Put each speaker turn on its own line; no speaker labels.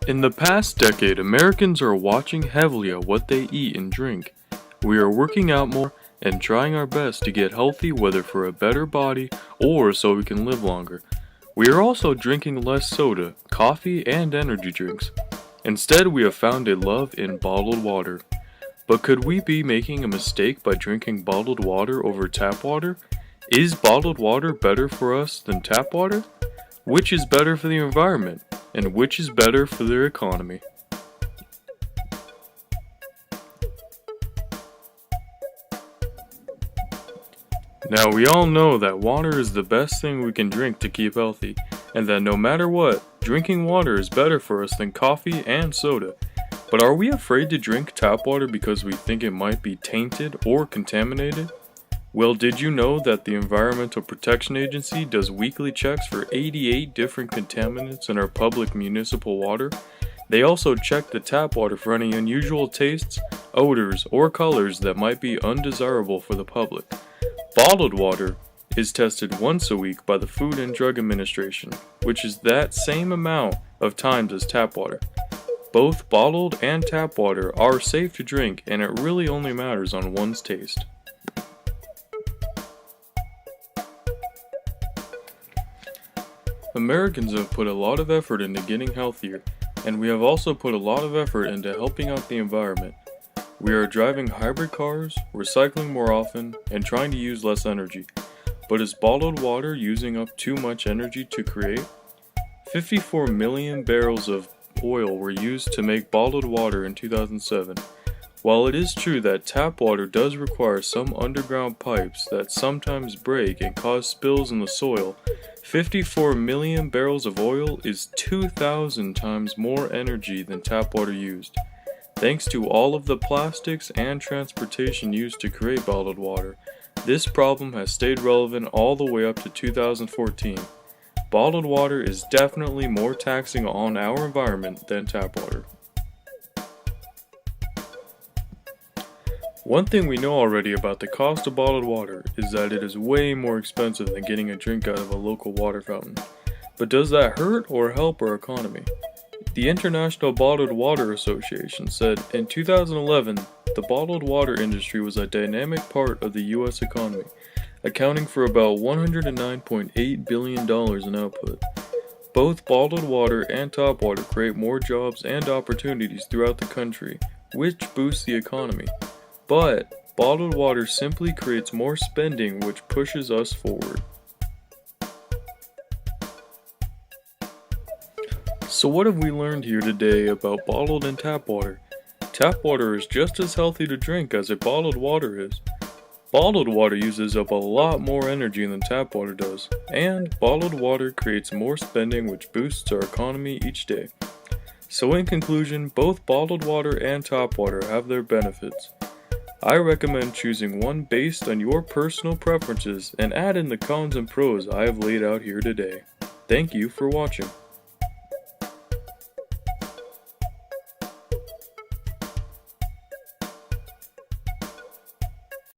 In the past decade, Americans are watching heavily at what they eat and drink. We are working out more and trying our best to get healthy, whether for a better body or so we can live longer. We are also drinking less soda, coffee, and energy drinks. Instead, we have found a love in bottled water. But could we be making a mistake by drinking bottled water over tap water? Is bottled water better for us than tap water? Which is better for the environment? And which is better for their economy? Now we all know that water is the best thing we can drink to keep healthy, and that no matter what, drinking water is better for us than coffee and soda. But are we afraid to drink tap water because we think it might be tainted or contaminated? Well, did you know that the Environmental Protection Agency does weekly checks for 88 different contaminants in our public municipal water? They also check the tap water for any unusual tastes, odors, or colors that might be undesirable for the public. Bottled water is tested once a week by the Food and Drug Administration, which is that same amount of times as tap water. Both bottled and tap water are safe to drink, and it really only matters on one's taste. Americans have put a lot of effort into getting healthier, and we have also put a lot of effort into helping out the environment. We are driving hybrid cars, recycling more often, and trying to use less energy. But is bottled water using up too much energy to create? 54 million barrels of oil were used to make bottled water in 2007. While it is true that tap water does require some underground pipes that sometimes break and cause spills in the soil, 54 million barrels of oil is 2,000 times more energy than tap water used. Thanks to all of the plastics and transportation used to create bottled water, this problem has stayed relevant all the way up to 2014. Bottled water is definitely more taxing on our environment than tap water. One thing we know already about the cost of bottled water is that it is way more expensive than getting a drink out of a local water fountain. But does that hurt or help our economy? The International Bottled Water Association said in 2011 the bottled water industry was a dynamic part of the US economy, accounting for about $109.8 billion in output. Both bottled water and tap water create more jobs and opportunities throughout the country, which boosts the economy. But bottled water simply creates more spending, which pushes us forward. So what have we learned here today about bottled and tap water? Tap water is just as healthy to drink as a bottled water is. Bottled water uses up a lot more energy than tap water does, and bottled water creates more spending, which boosts our economy each day. So in conclusion, both bottled water and tap water have their benefits. I recommend choosing one based on your personal preferences and add in the cons and pros I have laid out here today. Thank you for watching.